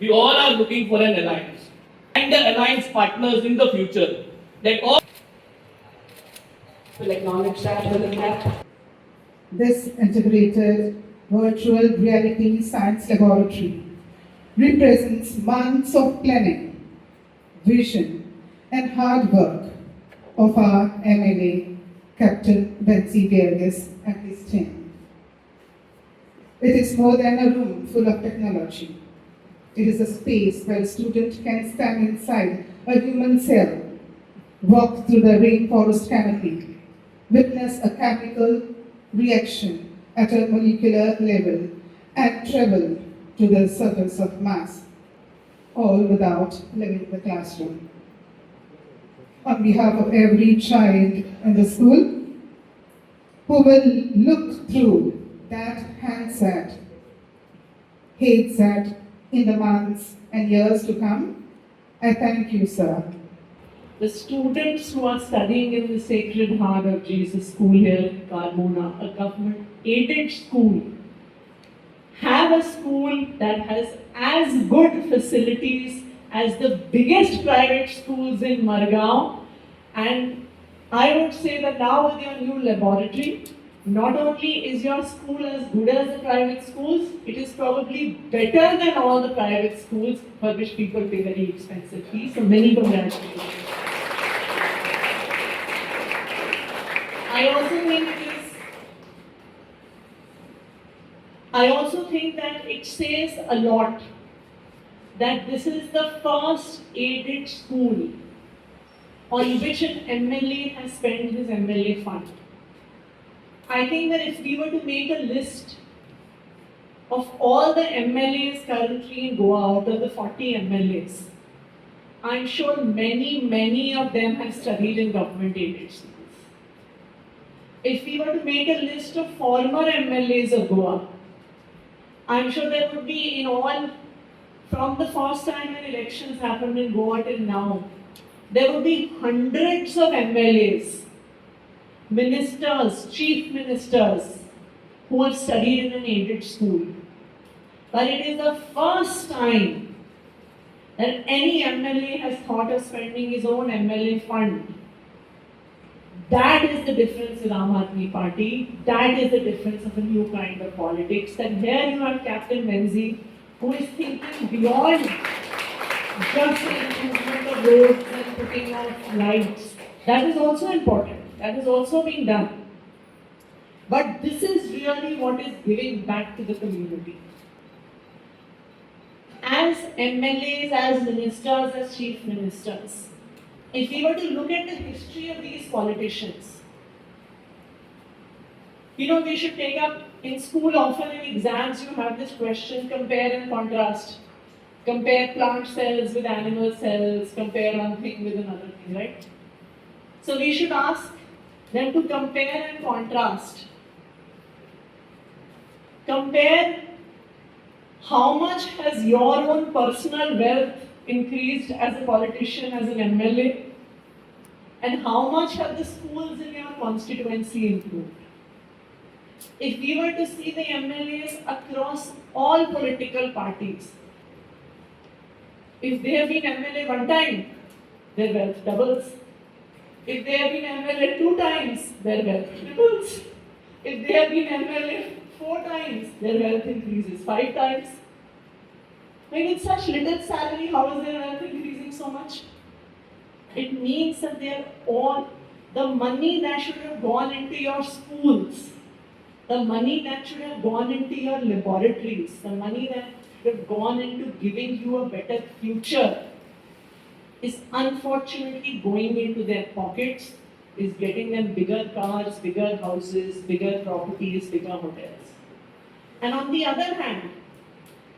we all are looking for an alliance and the alliance partners in the future that all will acknowledge that with a clap. This integrated virtual reality science laboratory represents months of planning, vision, and hard work of our MLA, Captain Viegas and his team. It is more than a room full of technology. It is a space where a student can stand inside a human cell, walk through the rainforest canopy, witness a chemical reaction at a molecular level, and travel to the surface of Mars, all without leaving the classroom. On behalf of every child in the school who will look through that handset, headset in the months and years to come, I thank you, sir. The students who are studying in the Sacred Heart of Jesus School here in Carmona, a government-aided school, have a school that has as good facilities as the biggest private schools in Margao. And I would say that now with your new laboratory, not only is your school as good as the private schools, it is probably better than all the private schools for which people pay very expensive fees. So many congratulations. I also think that it says a lot that this is the first aided school on which an MLA has spent his MLA fund. I think that if we were to make a list of all the MLAs currently in Goa, out of the 40 MLAs, I'm sure many of them have studied in government-aided schools. If we were to make a list of former MLAs of Goa, I'm sure there would be in all, from the first time when elections happened in Goa till now, there would be hundreds of MLAs, ministers, chief ministers, who have studied in an aided school. But it is the first time that any MLA has thought of spending his own MLA fund. That is the difference with Aam Aadmi Party. That is the difference of a new kind of politics. That here you have Captain Menzie, who is thinking beyond just the improvement of roads and putting of lights. That is also important. That is also being done. But this is really what is giving back to the community. As MLAs, as ministers, as chief ministers, if we were to look at the history of these politicians, we should take up in school, often in exams, you have this question, compare and contrast. Compare plant cells with animal cells, compare one thing with another thing, right? So we should ask them to compare and contrast. Compare how much has your own personal wealth increased as a politician, as an MLA, and how much have the schools in your constituency improved. If we were to see the MLAs across all political parties, if they have been MLA one time, their wealth doubles. If they have been MLA 2 times, their wealth triples. If they have been MLA 4 times, their wealth increases 5 times. With such little salary, how is their wealth increasing so much? It means that they are all, the money that should have gone into your schools, the money that should have gone into your laboratories, the money that should have gone into giving you a better future, is unfortunately going into their pockets, is getting them bigger cars, bigger houses, bigger properties, bigger hotels. And on the other hand,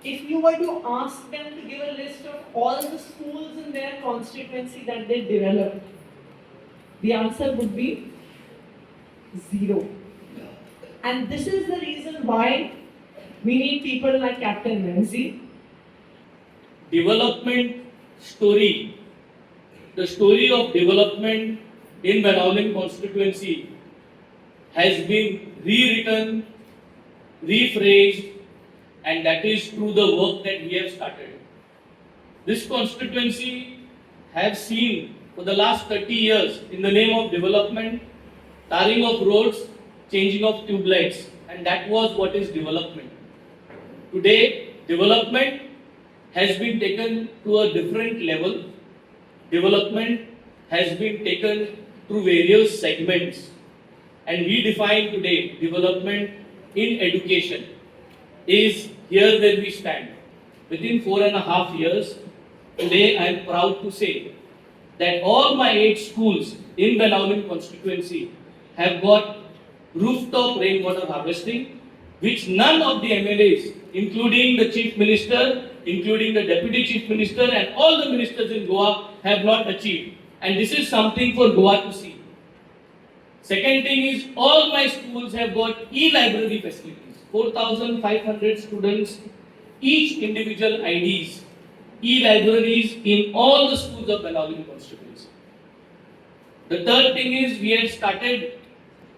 if you were to ask them to give a list of all the schools in their constituency that they developed, the answer would be 0. And this is the reason why we need people like Captain Menzie. development story, the story of development in the Badauli constituency has been rewritten, rephrased, and that is through the work that we have started. This constituency has seen for the last 30 years in the name of development, tarring of roads, changing of tube lights, and that was what is development. Today, development has been taken to a different level. Development has been taken through various segments, and we define today development in education is here where we stand. Within 4.5 years, today I am proud to say that all my 8 schools in Benaulim constituency have got rooftop rainwater harvesting, which none of the MLAs, including the Chief Minister, including the Deputy Chief Minister and all the ministers in Goa have not achieved. And this is something for Goa to see. Second thing is, all my schools have got e-library facilities. 4,500 students, each individual IDs, e-libraries in all the schools of Benaulim constituency. The third thing is, we had started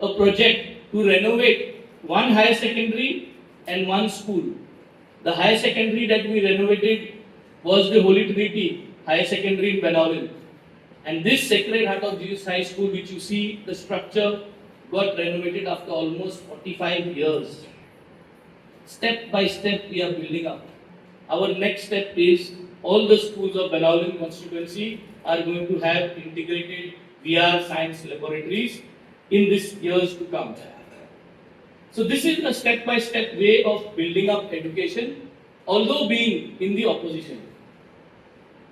a project to renovate one higher secondary and one school. The higher secondary that we renovated was the Holy Trinity Higher Secondary in Benaulim. And this Sacred Heart of Jesus High School, which you see, the structure got renovated after almost 45 years. Step by step, we are building up. Our next step is all the schools of Benaulim constituency are going to have integrated VR science laboratories in these years to come. So this is a step-by-step way of building up education, although being in the opposition.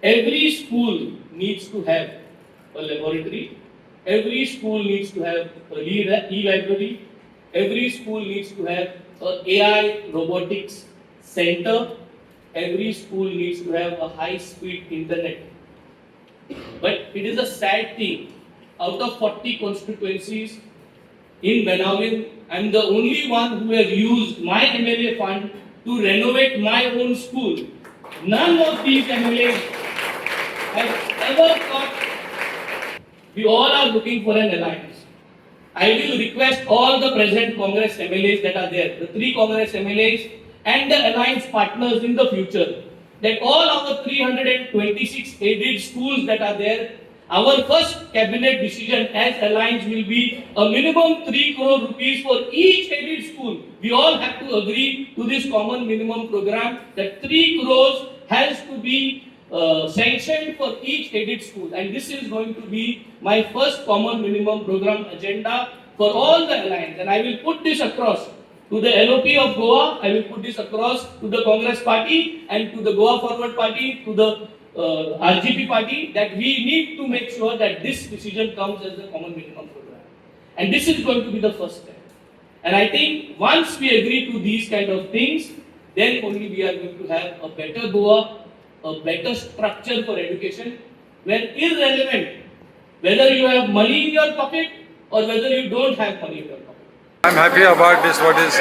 Every school needs to have a laboratory, every school needs to have a e-library, every school needs to have an AI robotics center, every school needs to have a high-speed internet. But it is a sad thing, out of 40 constituencies in Benaulim, I am the only one who has used my MLA fund to renovate my own school. None of these MLAs have ever thought. We all are looking for an alliance. I will request all the present Congress MLAs that are there, the 3 Congress MLAs and the alliance partners in the future, that all our 326 aided schools that are there, our first cabinet decision as alliance will be a minimum 3 crore rupees for each aided school. We all have to agree to this common minimum program that 3 crores has to be sanctioned for each aided school. And this is going to be my first common minimum program agenda for all the alliance. And I will put this across to the LOP of Goa, I will put this across to the Congress party and to the Goa Forward party, to the RGP party, that we need to make sure that this decision comes as the common minimum program. And this is going to be the first step. And I think once we agree to these kind of things, then only we are going to have a better Goa, a better structure for education, where irrelevant whether you have money in your pocket or whether you don't have money in your pocket. I'm happy about this. What is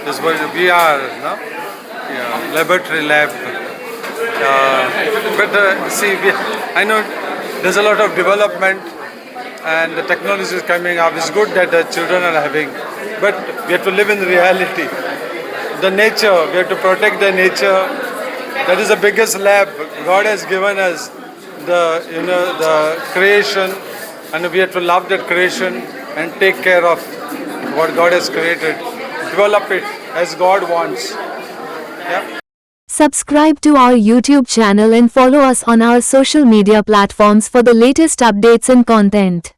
this VR, no? Yeah, laboratory lab. I know there's a lot of development and the technology is coming up. It's good that the children are having, but we have to live in reality. The nature, we have to protect the nature. That is the biggest lab God has given us. The creation, and we have to love that creation and take care of what God has created. Develop it as God wants. Yeah. Subscribe to our YouTube channel and follow us on our social media platforms for the latest updates and content.